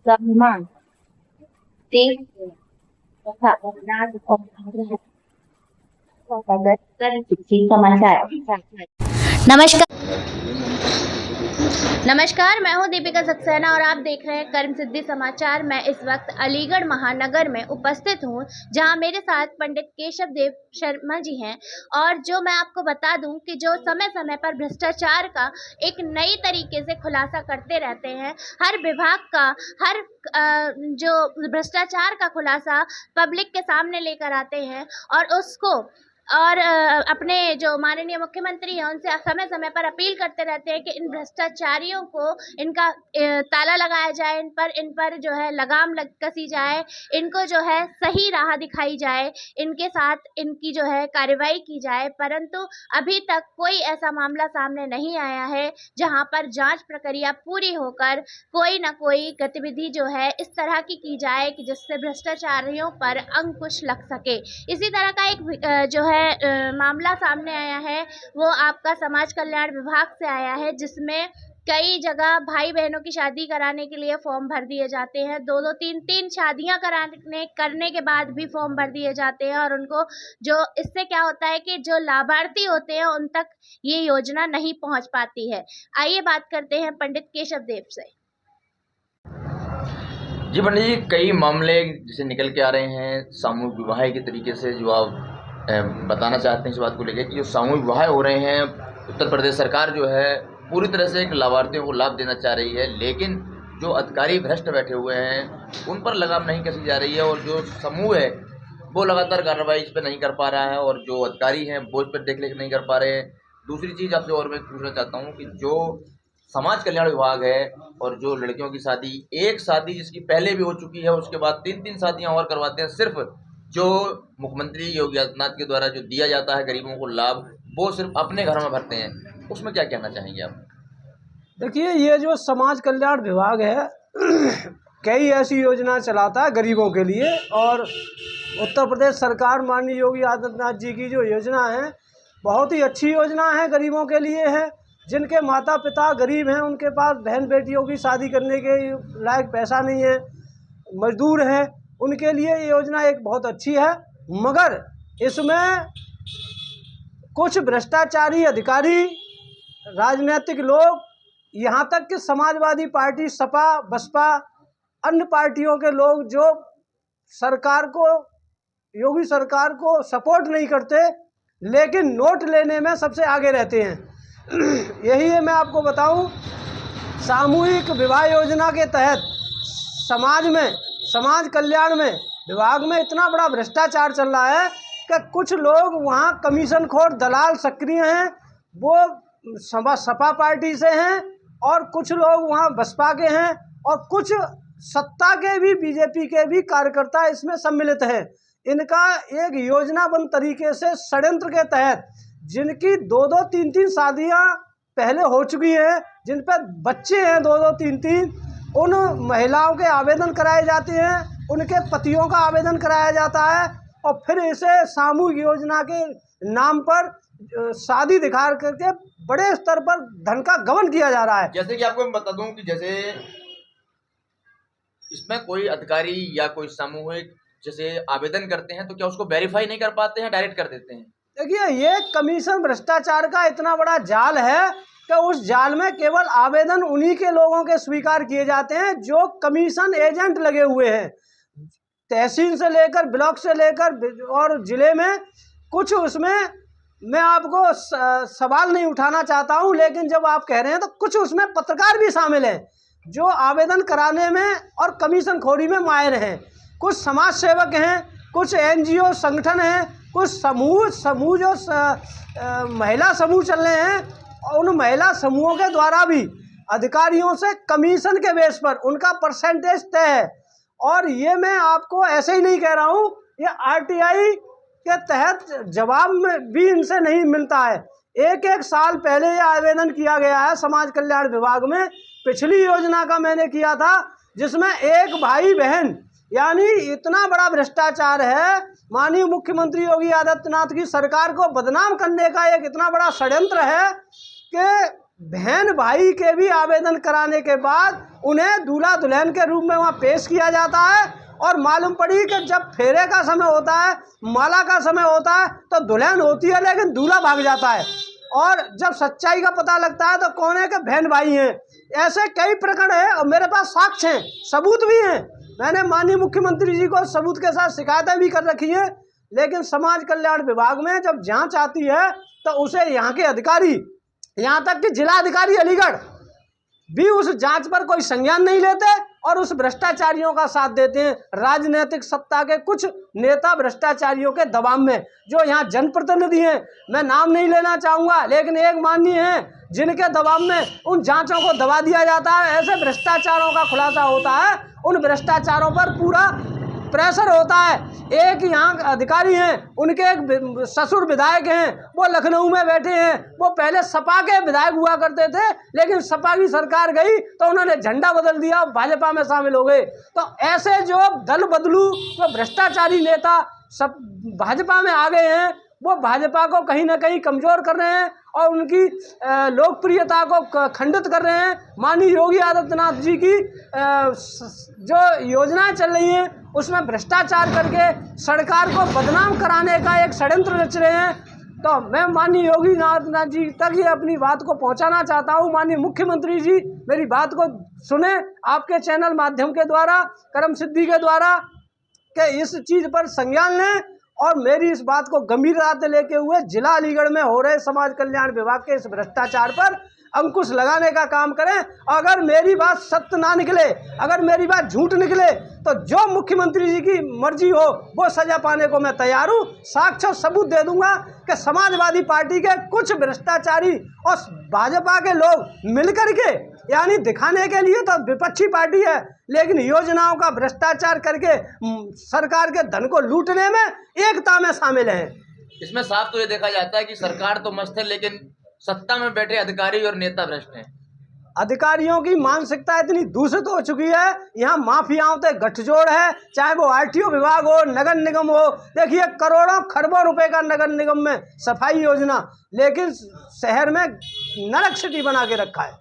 Salman T तथा समाचार। नमस्कार। नमस्कार, मैं हूं दीपिका सक्सेना और आप देख रहे हैं कर्म सिद्धि समाचार। मैं इस वक्त अलीगढ़ महानगर में उपस्थित हूं, जहां मेरे साथ पंडित केशव देव शर्मा जी हैं। और जो मैं आपको बता दूं कि जो समय समय पर भ्रष्टाचार का एक नई तरीके से खुलासा करते रहते हैं, हर विभाग का हर जो भ्रष्टाचार का खुलासा पब्लिक के सामने लेकर आते हैं और उसको और अपने जो माननीय मुख्यमंत्री हैं उनसे समय समय पर अपील करते रहते हैं कि इन भ्रष्टाचारियों को इनका ताला लगाया जाए, इन पर जो है लगाम कसी जाए, इनको जो है सही राह दिखाई जाए, इनके साथ इनकी जो है कार्रवाई की जाए। परंतु अभी तक कोई ऐसा मामला सामने नहीं आया है जहां पर जांच प्रक्रिया पूरी होकर कोई ना कोई गतिविधि जो है इस तरह की जाए कि जिससे भ्रष्टाचारियों पर अंकुश लग सके। इसी तरह का एक जो है मामला सामने आया है, वो आपका समाज कल्याण विभाग से आया है, जिसमें कई जगह भाई बहनों की शादी कराने के लिए फॉर्म भर दिए जाते हैं। 2-2 3-3 शादियां करने के बाद भी फॉर्म भर दिए जाते हैं और उनको जो इससे क्या होता है कि जो लाभार्थी होते हैं उन तक ये योजना नहीं पहुंच पाती है। आइए बात करते हैं पंडित केशव देव से। जी पंडित जी, कई मामले जैसे निकल के आ रहे हैं सामूहिक विवाह के तरीके से, जो आप बताना चाहते हैं इस बात को लेकर कि जो सामूहिक विवाह हो रहे हैं, उत्तर प्रदेश सरकार जो है पूरी तरह से एक लाभार्थियों को लाभ देना चाह रही है, लेकिन जो अधिकारी भ्रष्ट बैठे हुए हैं उन पर लगाम नहीं कसी जा रही है और जो समूह है वो लगातार कार्रवाई इस पर नहीं कर पा रहा है और जो अधिकारी हैं वो इस पर देख रेख नहीं कर पा रहे हैं। दूसरी चीज़ आपसे और मैं पूछना चाहता हूँ कि जो समाज कल्याण विभाग है और जो लड़कियों की शादी, एक शादी जिसकी पहले भी हो चुकी है उसके बाद 3-3 शादियां और करवाते हैं, सिर्फ जो मुख्यमंत्री योगी आदित्यनाथ के द्वारा जो दिया जाता है गरीबों को लाभ, वो सिर्फ अपने घरों में भरते हैं। उसमें क्या कहना चाहेंगे आप? देखिए, ये जो समाज कल्याण विभाग है कई ऐसी योजना चलाता है गरीबों के लिए, और उत्तर प्रदेश सरकार माननीय योगी आदित्यनाथ जी की जो योजना है बहुत ही अच्छी योजना है, गरीबों के लिए है। जिनके माता पिता गरीब हैं, उनके पास बहन बेटियों की शादी करने के लायक पैसा नहीं है, मजदूर हैं, उनके लिए ये योजना एक बहुत अच्छी है। मगर इसमें कुछ भ्रष्टाचारी अधिकारी, राजनीतिक लोग, यहाँ तक कि समाजवादी पार्टी, सपा, बसपा, अन्य पार्टियों के लोग जो सरकार को, योगी सरकार को सपोर्ट नहीं करते लेकिन नोट लेने में सबसे आगे रहते हैं। यही है, मैं आपको बताऊं, सामूहिक विवाह योजना के तहत समाज कल्याण में विभाग में इतना बड़ा भ्रष्टाचार चल रहा है कि कुछ लोग वहाँ कमीशन खोर दलाल सक्रिय हैं, वो सपा पार्टी से हैं, और कुछ लोग वहाँ बसपा के हैं, और कुछ सत्ता के भी, बीजेपी के भी कार्यकर्ता इसमें सम्मिलित हैं। इनका एक योजनाबद्ध तरीके से षड्यंत्र के तहत जिनकी 2-2 3-3 शादियां पहले हो चुकी हैं, जिन पर बच्चे हैं 2-2 3-3, उन महिलाओं के आवेदन कराए जाते हैं, उनके पतियों का आवेदन कराया जाता है, और फिर इसे सामूहिक योजना के नाम पर शादी दिखा करके बड़े स्तर पर धन का गबन किया जा रहा है। जैसे कि आपको मैं बता दूं कि जैसे इसमें कोई अधिकारी या कोई सामूहिक जैसे आवेदन करते हैं तो क्या उसको वेरीफाई नहीं कर पाते हैं, डायरेक्ट कर देते हैं? देखिए, ये कमीशन भ्रष्टाचार का इतना बड़ा जाल है कि उस जाल में केवल आवेदन उन्हीं के लोगों के स्वीकार किए जाते हैं जो कमीशन एजेंट लगे हुए हैं। तहसील से लेकर, ब्लॉक से लेकर और ज़िले में कुछ, उसमें मैं आपको सवाल नहीं उठाना चाहता हूं, लेकिन जब आप कह रहे हैं तो कुछ उसमें पत्रकार भी शामिल हैं जो आवेदन कराने में और कमीशन खोरी में माहिर हैं। कुछ समाज सेवक हैं, कुछ NGO संगठन हैं, कुछ समूह जो महिला समूह चल रहे हैं, और उन महिला समूहों के द्वारा भी अधिकारियों से कमीशन के बेस पर उनका परसेंटेज तय है। और ये मैं आपको ऐसे ही नहीं कह रहा हूँ, ये RTI के तहत जवाब में भी इनसे नहीं मिलता है। एक साल पहले ये आवेदन किया गया है समाज कल्याण विभाग में, पिछली योजना का मैंने किया था, जिसमें एक भाई बहन यानी इतना बड़ा भ्रष्टाचार है। माननीय मुख्यमंत्री योगी आदित्यनाथ की सरकार को बदनाम करने का एक इतना बड़ा षड्यंत्र है कि बहन भाई के भी आवेदन कराने के बाद उन्हें दूल्हा दुल्हन के रूप में वहाँ पेश किया जाता है, और मालूम पड़ी कि जब फेरे का समय होता है, माला का समय होता है, तो दुल्हन होती है लेकिन दूल्हा भाग जाता है, और जब सच्चाई का पता लगता है तो कौन है कि बहन भाई हैं। ऐसे कई प्रकरण हैं और मेरे पास साक्ष्य हैं, सबूत भी हैं। मैंने माननीय मुख्यमंत्री जी को सबूत के साथ शिकायतें भी कर रखी हैं, लेकिन समाज कल्याण विभाग में जब जांच आती है तो उसे यहाँ के अधिकारी, यहाँ तक कि जिला अधिकारी अलीगढ़ भी उस जांच पर कोई संज्ञान नहीं लेते और उस भ्रष्टाचारियों का साथ देते हैं। राजनीतिक सत्ता के कुछ नेता भ्रष्टाचारियों के दबाव में, जो यहाँ जनप्रतिनिधि हैं, मैं नाम नहीं लेना चाहूँगा, लेकिन एक माननीय हैं जिनके दबाव में उन जांचों को दबा दिया जाता है। ऐसे भ्रष्टाचारों का खुलासा होता है, उन भ्रष्टाचारों पर पूरा प्रेशर होता है। एक यहाँ अधिकारी हैं, उनके एक ससुर विधायक हैं, वो लखनऊ में बैठे हैं। वो पहले सपा के विधायक हुआ करते थे, लेकिन सपा की सरकार गई तो उन्होंने झंडा बदल दिया, भाजपा में शामिल हो गए। तो ऐसे जो दल बदलू, जो भ्रष्टाचारी नेता सब भाजपा में आ गए हैं, वो भाजपा को कहीं ना कहीं कमज़ोर कर रहे हैं और उनकी लोकप्रियता को खंडित कर रहे हैं। माननीय योगी आदित्यनाथ जी की जो योजनाएं चल रही हैं उसमें भ्रष्टाचार करके सरकार को बदनाम कराने का एक षड्यंत्र रच रहे हैं। तो मैं माननीय योगी आदित्यनाथ जी तक ये अपनी बात को पहुंचाना चाहता हूं। माननीय मुख्यमंत्री जी मेरी बात को सुने, आपके चैनल माध्यम के द्वारा, कर्म सिद्धि के द्वारा, कि इस चीज़ पर संज्ञान लें और मेरी इस बात को गंभीरता से लेके हुए जिला अलीगढ़ में हो रहे समाज कल्याण विभाग के इस भ्रष्टाचार पर अंकुश लगाने का काम करें। अगर मेरी बात सत्य ना निकले, अगर मेरी बात झूठ निकले, तो जो मुख्यमंत्री जी की मर्जी हो वो सजा पाने को मैं तैयार हूँ। साक्ष्य सबूत दे दूंगा कि समाजवादी पार्टी के कुछ भ्रष्टाचारी और भाजपा के लोग मिलकर के, यानी दिखाने के लिए तो विपक्षी पार्टी है, लेकिन योजनाओं का भ्रष्टाचार करके सरकार के धन को लूटने में एकता में शामिल हैं। इसमें साफ तो ये देखा जाता है कि सरकार तो मस्त है, लेकिन सत्ता में बैठे अधिकारी और नेता भ्रष्ट हैं। अधिकारियों की मानसिकता इतनी दूषित हो चुकी है, यहाँ माफियाओं से गठजोड़ है, चाहे वो आरटीओ विभाग हो, नगर निगम हो। देखिए करोड़ों खरबों रुपए का नगर निगम में सफाई योजना, लेकिन शहर में नरक सिटी बना के रखा है।